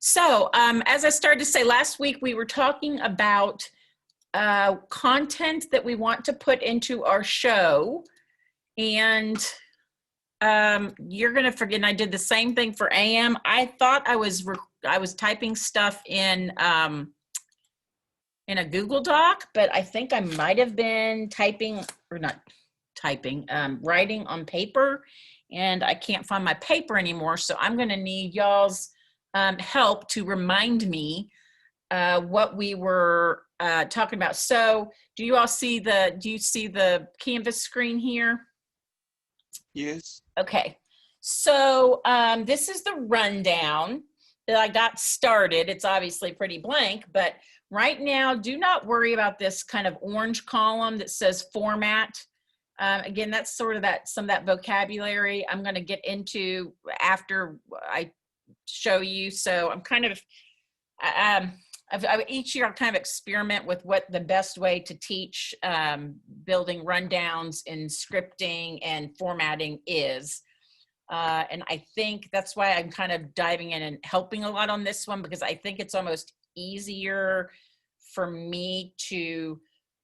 So as I started to say last week, we were talking about content that we want to put into our show. And you're going to forget, and I did the same thing for AM. I thought I was typing stuff in a Google Doc, but I think I might have been typing, or not typing, writing on paper, and I can't find my paper anymore. So I'm going to need y'all's help to remind me what we were talking about. So do you see the Canvas screen here? Yes. Okay. So this is the rundown that I got started. It's obviously pretty blank, but right now, do not worry about this kind of orange column that says format. Again, that's sort of some of that vocabulary I'm going to get into after I show you. So I'm kind of, each year I'll kind of experiment with what the best way to teach building rundowns in scripting and formatting is. And I think that's why I'm kind of diving in and helping a lot on this one, because I think it's almost easier for me to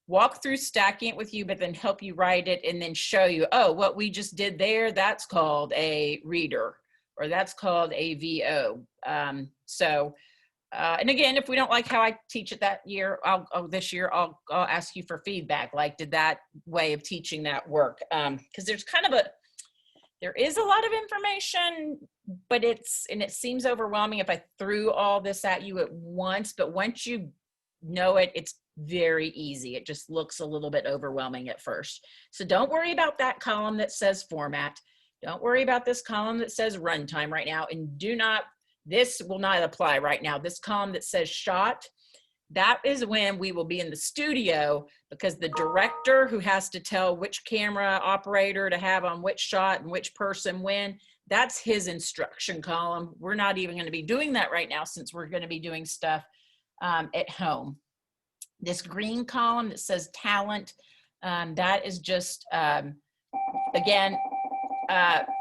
walk through stacking it with you, but then help you write it and then show you, oh, what we just did there, that's called a reader, or that's called a VO. And again, if we don't like how I teach it that year, this year, I'll ask you for feedback. Like, did that way of teaching that work? Because there is a lot of information, but it seems overwhelming if I threw all this at you at once. But once you know it, it's very easy. It just looks a little bit overwhelming at first. So don't worry about that column that says format. Don't worry about this column that says runtime right now. And this will not apply right now. This column that says shot, that is when we will be in the studio, because the director who has to tell which camera operator to have on which shot and which person when, that's his instruction column. We're not even going to be doing that right now, since we're going to be doing stuff at home. This green column that says talent, that is just, again,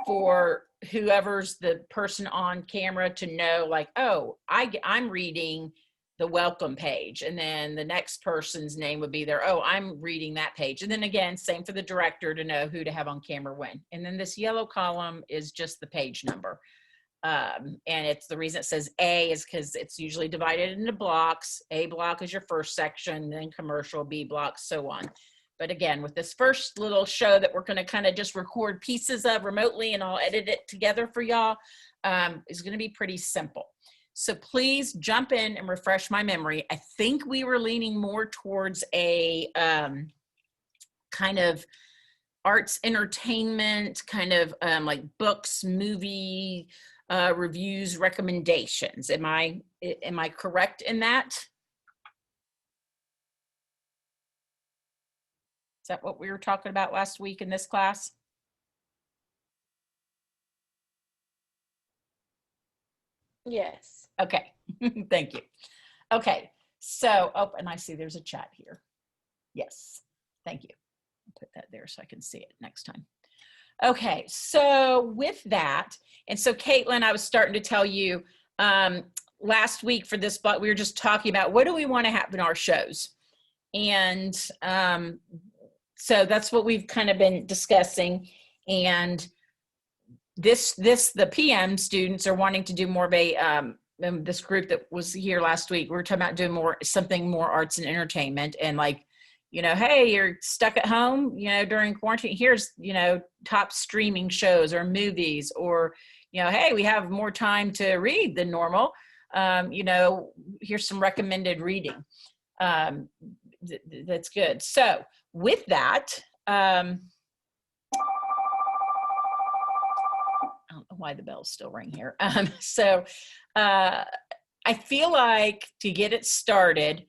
for whoever's the person on camera to know, like, oh, I'm reading the welcome page, and then the next person's name would be there. Oh, I'm reading that page. And then again, same for the director to know who to have on camera when. And then this yellow column is just the page number. And it's the reason it says A is because it's usually divided into blocks. A block is your first section, then commercial, B block, so on. But again, with this first little show that we're going to kind of just record pieces of remotely, and I'll edit it together for y'all, is going to be pretty simple. So please jump in and refresh my memory. I think we were leaning more towards a kind of arts entertainment, kind of like books, movie reviews, recommendations. Am I correct in that? Is that what we were talking about last week in this class? Yes. Okay, thank you. Okay, so, oh, and I see there's a chat here. Yes, thank you. I'll put that there so I can see it next time. Okay, so with that, and so Caitlin, I was starting to tell you last week for this, but we were just talking about what do we want to have in our shows? And so that's what we've kind of been discussing. And the PM students are wanting to do more of a, this group that was here last week, we were talking about doing something more arts and entertainment, and like, you know, hey, you're stuck at home, you know, during quarantine, here's, you know, top streaming shows or movies, or, you know, hey, we have more time to read than normal. You know, here's some recommended reading. That's good. So with that, I don't know why the bells still ring here. I feel like to get it started,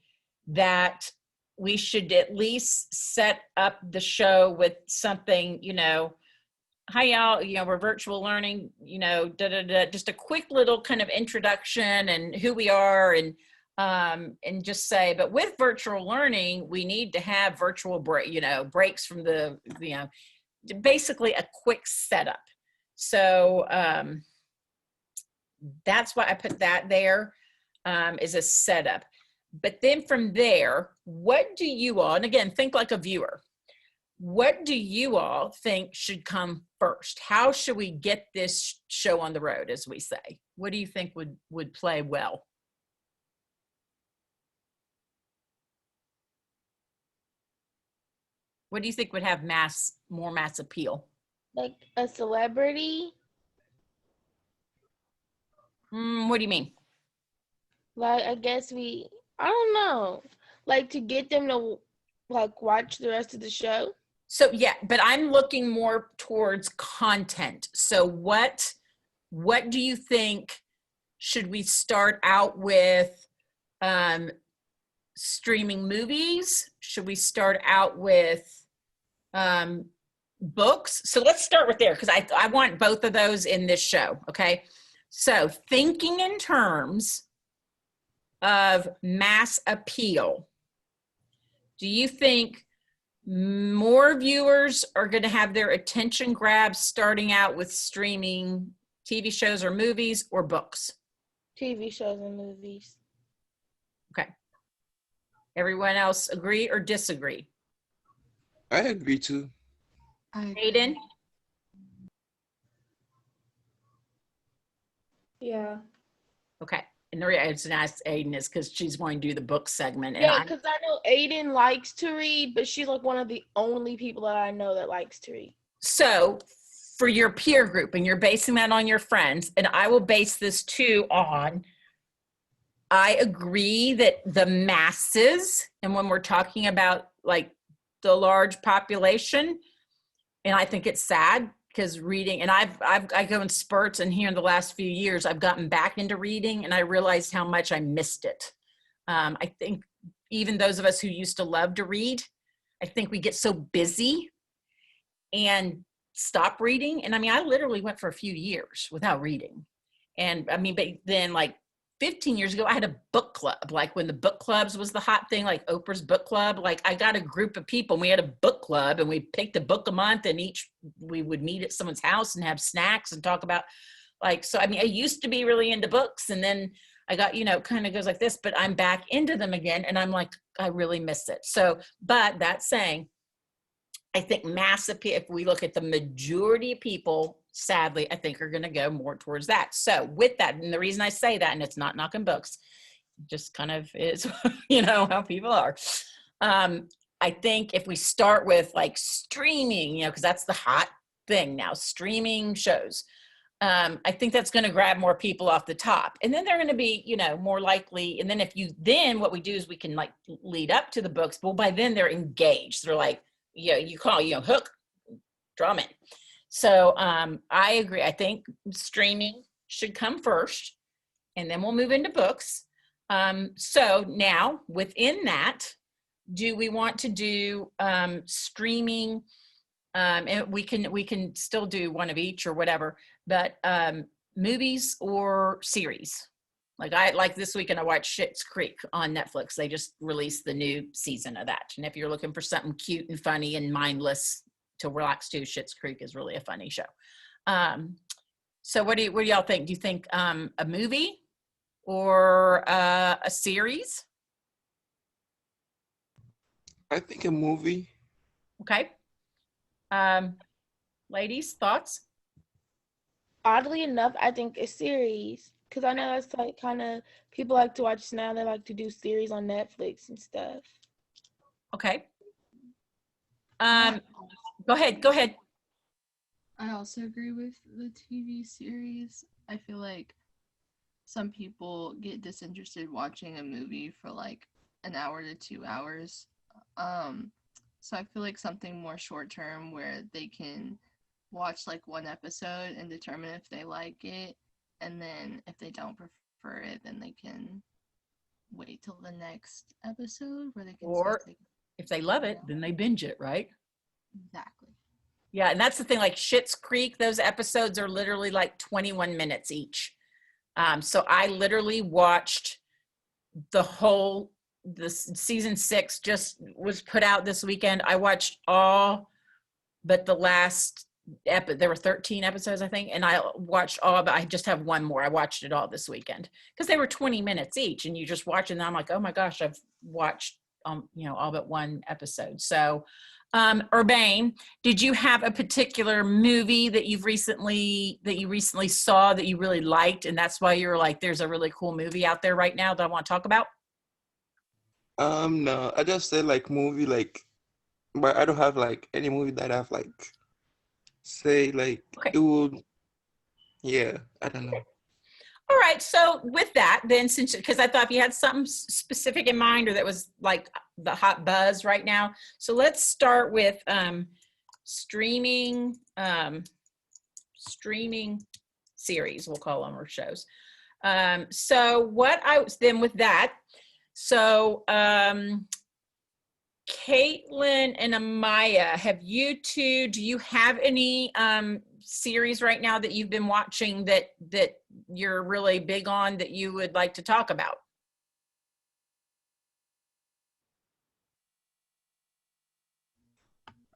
that we should at least set up the show with something, you know, hi y'all, you know, we're virtual learning, you know, just a quick little kind of introduction and who we are, and just say, but with virtual learning, we need to have virtual breaks from the, you know, basically a quick setup. So that's why I put that there, is a setup. But then from there, what do you all, and again, think like a viewer, what do you all think should come first? How should we get this show on the road, as we say? What do you think would play well? What do you think would have more mass appeal? Like a celebrity. What do you mean? Like, I guess I don't know. Like, to get them to, like, watch the rest of the show. So yeah, but I'm looking more towards content. So what do you think? Should we start out with streaming movies? Should we start out with books? So let's start with there, because I want both of those in this show. Okay. So thinking in terms of mass appeal, do you think more viewers are going to have their attention grabbed starting out with streaming TV shows or movies, or books? TV shows and movies. Okay. Everyone else agree or disagree? I agree too. Aiden? Yeah. Okay. And the reason I asked Aiden is because she's going to do the book segment. And Yeah, because I know Aiden likes to read, but she's like one of the only people that I know that likes to read. So for your peer group, and you're basing that on your friends, and I will base this too on, I agree that the masses, and when we're talking about like the large population, and I think it's sad because reading, and I go in spurts, and here in the last few years, I've gotten back into reading, and I realized how much I missed it. I think even those of us who used to love to read, I think we get so busy and stop reading. And I mean, I literally went for a few years without reading. And I mean, but then like 15 years ago, I had a book club. Like when the book clubs was the hot thing, like Oprah's book club, like I got a group of people and we had a book club, and we picked a book a month, and we would meet at someone's house and have snacks and talk about, like, so I mean, I used to be really into books, and then I got, kind of goes like this, but I'm back into them again. And I'm like, I really miss it. So, but that saying, I think mass appeal, if we look at the majority of people, sadly, I think are going to go more towards that. So with that, and the reason I say that, and it's not knocking books, just kind of is, how people are. I think if we start with like streaming, because that's the hot thing now, streaming shows. I think that's going to grab more people off the top, and then they're going to be, more likely. And then what we do is we can like lead up to the books, but by then they're engaged. They're like, you call, hook, drum in. So I agree. I think streaming should come first, and then we'll move into books. So now within that, do we want to do streaming? And we can still do one of each or whatever, but movies or series. Like this weekend, I watched Schitt's Creek on Netflix. They just released the new season of that. And if you're looking for something cute and funny and mindless to relax to, Schitt's Creek is really a funny show. So what do y'all think? Do you think a movie or a series? I think a movie. Okay. Ladies, thoughts? Oddly enough, I think a series, because I know that's like kind of, people like to watch now. They like to do series on Netflix and stuff. Okay. Go ahead. I also agree with the TV series. I feel like some people get disinterested watching a movie for like an hour to 2 hours. So I feel like something more short term where they can watch like one episode and determine if they like it, and then if they don't prefer it, then they can wait till the next episode where they can, or if they love it, then they binge it, right? Exactly. Yeah, and that's the thing, like Schitt's Creek, those episodes are literally like 21 minutes each. So I literally watched this season 6 just was put out this weekend. I watched all but the last there were 13 episodes, I think, and I watched all, but I just have one more. I watched it all this weekend because they were 20 minutes each, and you just watch it, and I'm like, oh my gosh, I've watched, all but one episode. So, Urbane, did you have a particular movie that you recently saw that you really liked, and that's why you're like, there's a really cool movie out there right now that I want to talk about? No, I just said like movie, like, but I don't have like any movie that I've like say like Okay. it would. Yeah, I don't know. All right. So with that, then, because I thought if you had something specific in mind or that was like the hot buzz right now. So let's start with streaming series, we'll call them, or shows. So what I was then with that. So Caitlin and Amaya, do you have any series right now that you've been watching that you're really big on that you would like to talk about?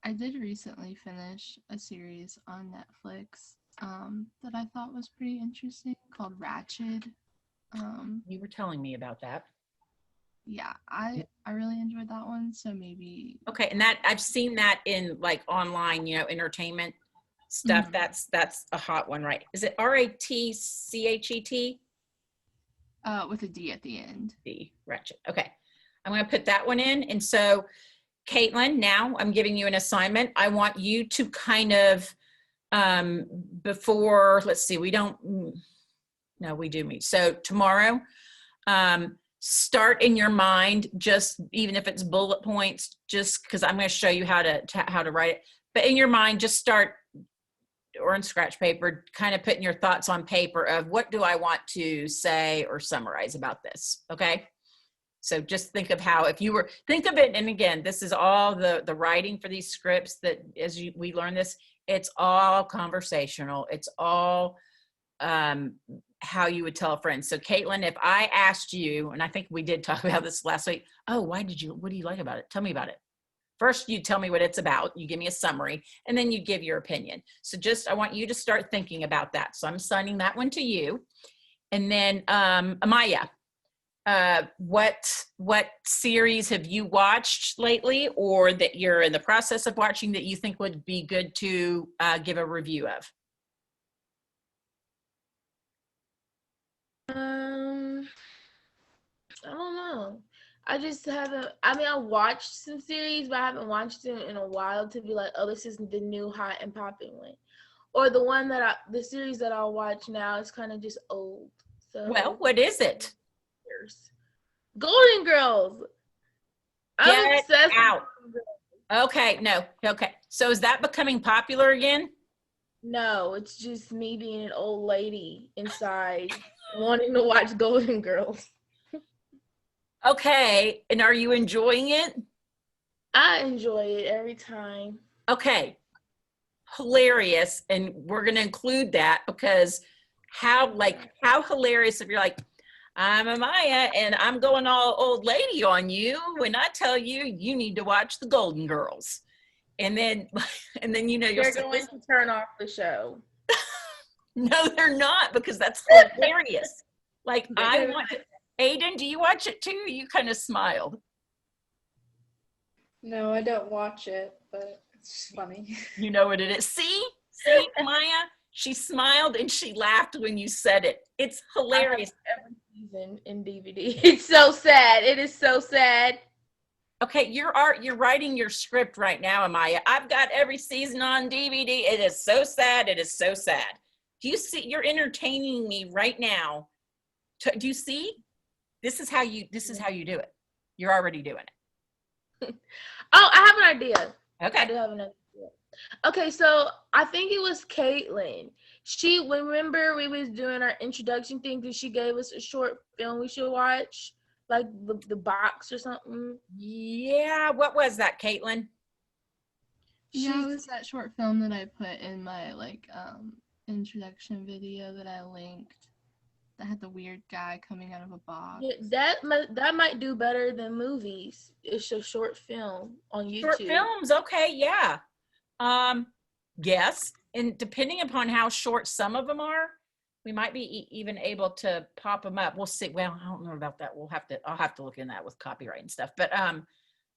I did recently finish a series on Netflix that I thought was pretty interesting called Ratched. You were telling me about that. Yeah, I really enjoyed that one, so maybe. Okay, and that I've seen that in like online, entertainment stuff. Mhm. That's a hot one, right? Is it RATCHET? With a D at the end. The Ratched. Okay, I'm going to put that one in. And so, Caitlin, now I'm giving you an assignment. I want you to kind of before. Let's see. We don't. No, we do meet. So tomorrow. Start in your mind, just even if it's bullet points, just because I'm going to show you how to write it. But in your mind, just start, or in scratch paper, kind of putting your thoughts on paper of what do I want to say or summarize about this. Okay. So just think of how, think of it. And again, this is all the writing for these scripts that we learn this, it's all conversational. It's all, how you would tell a friend. So Caitlin, if I asked you, and I think we did talk about this last week, what do you like about it? Tell me about it. First, you tell me what it's about. You give me a summary, and then you give your opinion. So I want you to start thinking about that. So I'm assigning that one to you. And then Amaya, what series have you watched lately or that you're in the process of watching that you think would be good to give a review of? I don't know. I just haven't. I mean, I watched some series, but I haven't watched them in a while to be like, oh, this is the new hot and popping one, or the series that I'll watch now is kind of just old. So. Well, what is it? Golden Girls. I'm obsessed out. Okay, no, okay. So is that becoming popular again? No, it's just me being an old lady inside wanting to watch Golden Girls. Okay, and are you enjoying it? I enjoy it every time. Okay, hilarious, and we're going to include that because how hilarious if you're like, I'm Amaya and I'm going all old lady on you when I tell you you need to watch the Golden Girls. And then you're going to turn off the show. No, they're not, because that's hilarious. Like I want it. Aiden, do you watch it too? You kind of smiled. No, I don't watch it, but it's funny. You know what it is. See, Maya, she smiled and she laughed when you said it. It's hilarious. Every season in DVD. It's so sad. It is so sad. Okay, you're writing your script right now, Amaya. I've got every season on DVD. It is so sad. It is so sad. Do you see? You're entertaining me right now. Do you see? This is how you do it. You're already doing it. Oh, I have an idea. Okay. I do have an idea. Okay, so I think it was Caitlin. Remember we was doing our introduction thing because she gave us a short film we should watch, like the box or something. Yeah, what was that, Caitlin? Yeah, it was that short film that I put in my introduction video that I linked. That had the weird guy coming out of a box. Yeah, that might do better than movies. It's a short film on YouTube. Short films, okay, yeah. Yes. and depending upon how short some of them are, we might be even able to pop them up. We'll see. Well, I don't know about that. I'll have to look in that with copyright and stuff. But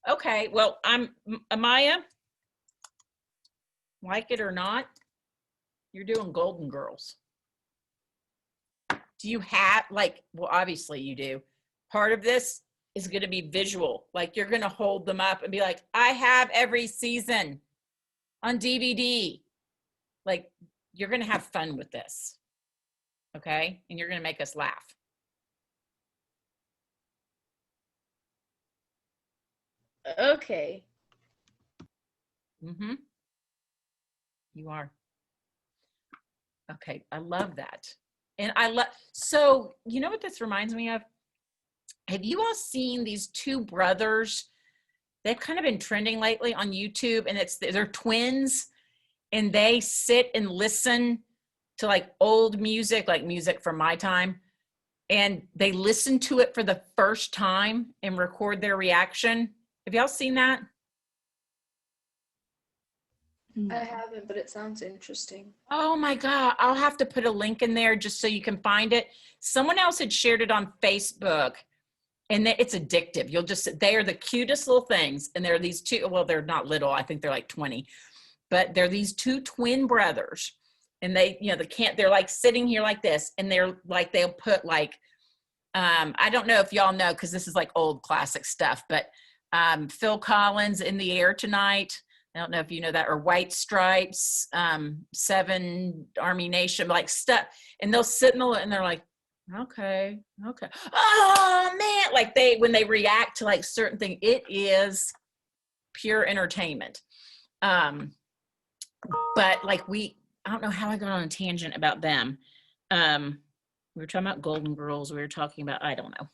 okay. Well, Amaya, like it or not, you're doing Golden Girls. Do you have well, obviously you do. Part of this is going to be visual. Like you're going to hold them up and be like, I have every season on DVD. Like you're going to have fun with this. Okay. And you're going to make us laugh. Okay. Mm-hmm. You are. Okay. I love that. And so you know what this reminds me of? Have you all seen these two brothers? They've kind of been trending lately on YouTube, and they're twins, and they sit and listen to like old music, like music from my time, and they listen to it for the first time and record their reaction. Have y'all seen that? I haven't, but it sounds interesting. Oh my God. I'll have to put a link in there just so you can find it. Someone else had shared it on Facebook, and it's addictive. They are the cutest little things. And there are these two, well, they're not little. I think they're like 20, but they're these two twin brothers, and they're like sitting here like this. And they're like, they'll put like, I don't know if y'all know, cause this is like old classic stuff, but Phil Collins, In the Air Tonight. I don't know if you know that, or White Stripes, Seven, Army Nation, like stuff. And they'll sit and they're like, okay. Oh man. Like when they react to like certain things, it is pure entertainment. But like I don't know how I got on a tangent about them. We were talking about Golden Girls. We were talking about, I don't know.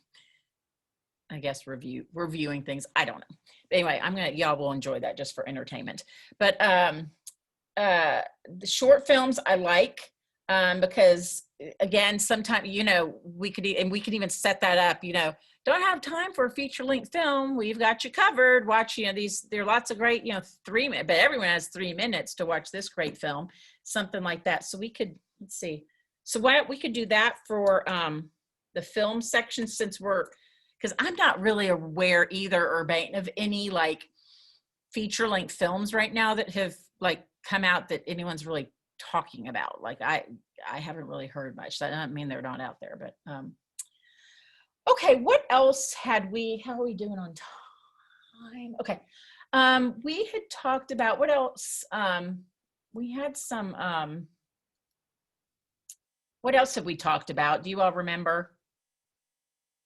I guess reviewing things. I don't know. But anyway, y'all will enjoy that just for entertainment. But the short films I like because again, sometimes, we could even set that up, don't have time for a feature length film. We've got you covered. Watch, there are lots of great, 3 minutes, but everyone has 3 minutes to watch this great film, something like that. So we could, let's see. So we could do that for the film section, because I'm not really aware either, Urbane, of any like feature length films right now that have like come out that anyone's really talking about. Like I haven't really heard much. That doesn't mean they're not out there, but okay, what else had we? How are we doing on time? Okay, we had talked about what else? We had some. What else have we talked about? Do you all remember?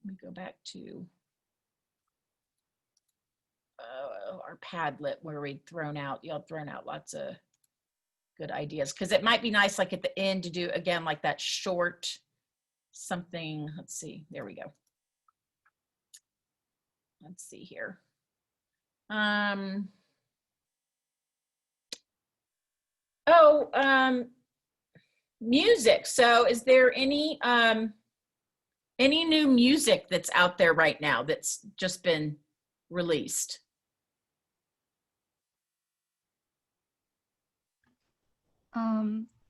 Let me go back to our Padlet where y'all thrown out lots of good ideas, because it might be nice like at the end to do again like that short something. Let's see, there we go. Let's see here. Music. So is there any new music that's out there right now that's just been released?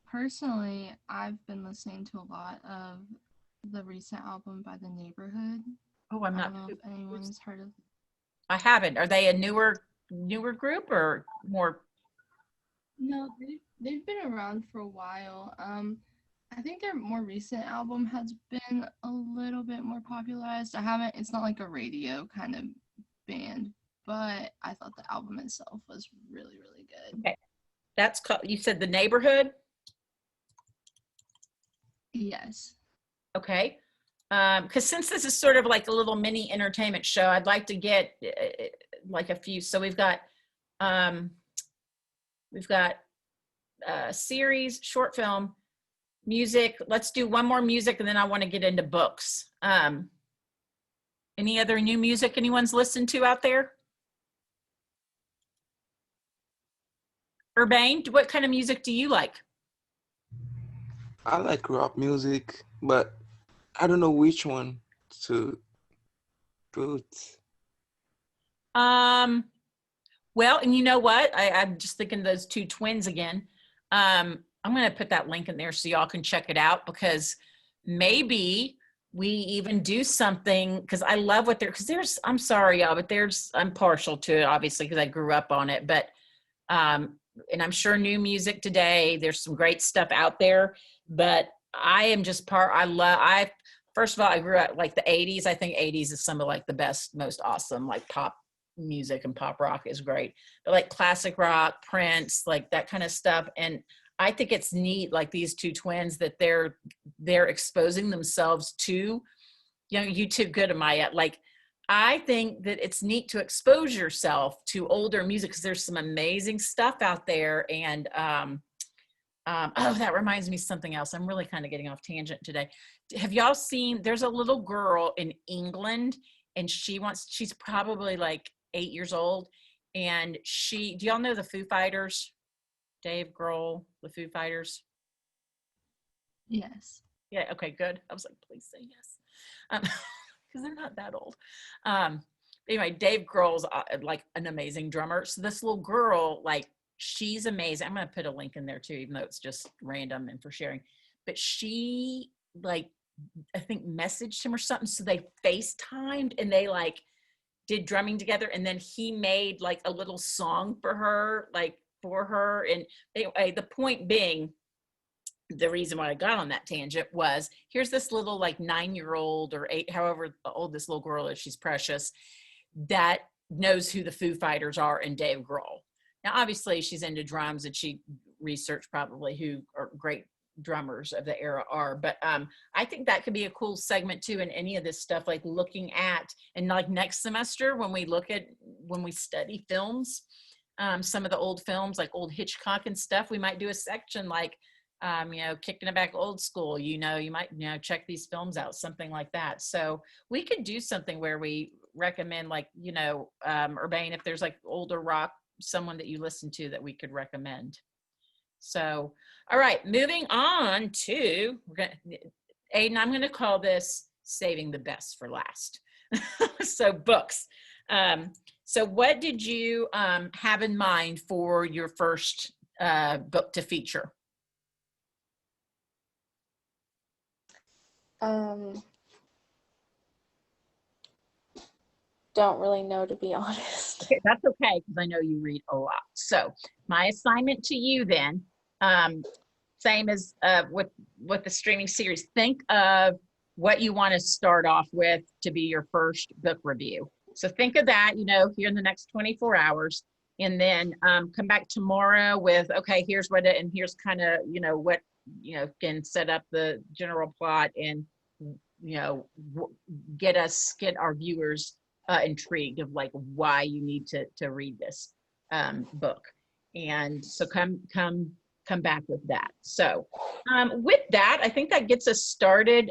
Personally, I've been listening to a lot of the recent album by The Neighborhood. Oh, I don't know if anyone's heard of it. I haven't. Are they a newer group or more? No, they've been around for a while. I think their more recent album has been a little bit more popularized. It's not like a radio kind of band, but I thought the album itself was really, really good. Okay. That's called, you said The Neighborhood? Yes. Okay. Because since this is sort of like a little mini entertainment show, I'd like to get like a few. So we've got series, short film, music. Let's do one more music, and then I want to get into books. Any other new music anyone's listened to out there? Urbane, what kind of music do you like? I like rock music, but I don't know which one to put. Well, and you know what? I'm just thinking those two twins again. I'm going to put that link in there so y'all can check it out, because maybe we even do something, because I love what because there's, I'm sorry y'all, but I'm partial to it obviously because I grew up on it, but and I'm sure new music today, there's some great stuff out there, but I am just first of all, I grew up like the 80s. I think 80s is some of like the best, most awesome, like pop music, and pop rock is great, but like classic rock, Prince, like that kind of stuff. And I think it's neat, like these two twins, that they're exposing themselves to, you know, you too good am I at, like, I think that it's neat to expose yourself to older music because there's some amazing stuff out there. And oh, that reminds me of something else. I'm really kind of getting off tangent today. Have y'all seen, there's a little girl in England, and she's probably like 8 years old. And do y'all know the Foo Fighters? Dave Grohl, the Foo Fighters? Yes. Yeah, okay, good. I was like, please say yes. Because they're not that old. Anyway, Dave Grohl's like an amazing drummer. So this little girl, like, she's amazing. I'm going to put a link in there too, even though it's just random and for sharing. But she, like, I think messaged him or something. So they FaceTimed and they like did drumming together. And then he made like a little song for her, and the point being, the reason why I got on that tangent was, here's this little like 9-year-old or 8, however old this little girl is, she's precious, that knows who the Foo Fighters are and Dave Grohl. Now, obviously she's into drums and she researched probably who are great drummers of the era are, but I think that could be a cool segment too in any of this stuff, like looking at, and like next semester when we study films, some of the old films like old Hitchcock and stuff, we might do a section like, you know, kicking it back old school, you might, check these films out, something like that. So we could do something where we recommend, like, Urbane, if there's like older rock, someone that you listen to that we could recommend. So, all right, moving on to, Aiden, I'm going to call this saving the best for last. So books. So what did you have in mind for your first book to feature? Don't really know, to be honest. Okay, that's okay, because I know you read a lot. So my assignment to you then, same as with the streaming series, think of what you want to start off with to be your first book review. So think of that, here in the next 24 hours, and then come back tomorrow with, okay, here's what and here's kind of, what, can set up the general plot and, get our viewers intrigued of like why you need to read this book. And so come back with that. So with that, I think that gets us started.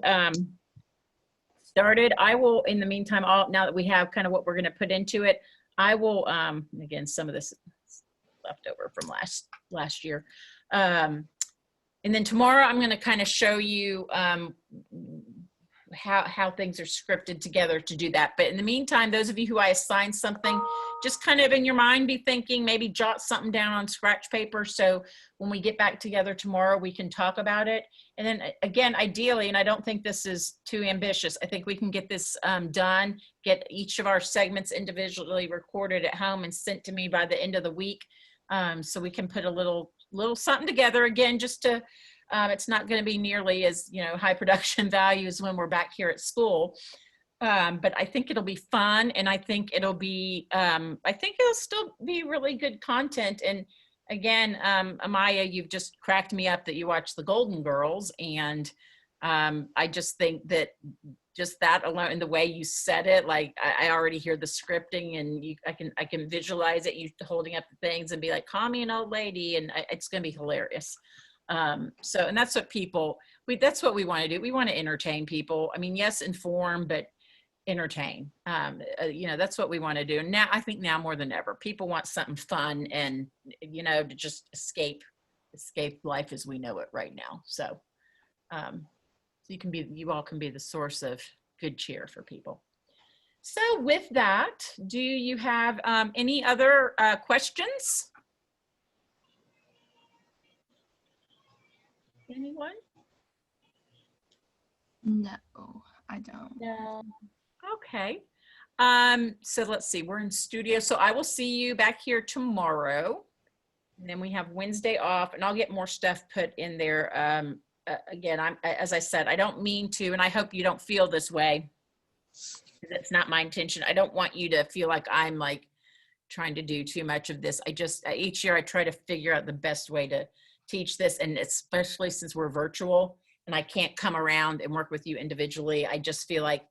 I will, in the meantime, now that we have kind of what we're going to put into it, I will, again, some of this left over from last year. And then tomorrow I'm going to kind of show you how things are scripted together to do that. But in the meantime, those of you who I assign something, just kind of in your mind, be thinking, maybe jot something down on scratch paper. So when we get back together tomorrow, we can talk about it. And then again, ideally, and I don't think this is too ambitious, I think we can get this done, get each of our segments individually recorded at home and sent to me by the end of the week. So we can put a little something together, again, just to, it's not going to be nearly as, high production values when we're back here at school. But I think it'll be fun, and I think it'll be, I think it'll still be really good content. And again, Amaya, you've just cracked me up that you watched the Golden Girls, and I just think that just that alone, and the way you said it, like I already hear the scripting, and I can visualize it, you holding up the things and be like, call me an old lady, and it's going to be hilarious. So, and that's what that's what we want to do. We want to entertain people. I mean, yes, inform, but entertain. That's what we want to do. And now, I think now more than ever, people want something fun and, to just escape life as we know it right now. So, you all can be the source of good cheer for people. So with that, do you have any other questions? Anyone? No, I don't. No. Okay. So let's see, we're in studio. So I will see you back here tomorrow. And then we have Wednesday off, and I'll get more stuff put in there. Again, as I said, I don't mean to, and I hope you don't feel this way. That's not my intention. I don't want you to feel like I'm like trying to do too much of this. Each year I try to figure out the best way to teach this, and especially since we're virtual and I can't come around and work with you individually, I just feel like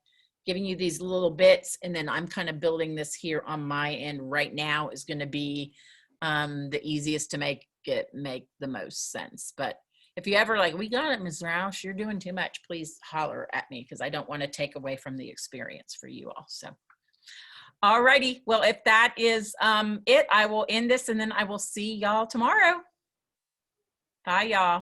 giving you these little bits, and then I'm kind of building this here on my end right now is going to be the easiest to make the most sense. But if you ever like, we got it, Ms. Roush, you're doing too much, please holler at me, because I don't want to take away from the experience for you all. So, all righty. Well, if that is it, I will end this, and then I will see y'all tomorrow. Bye, y'all.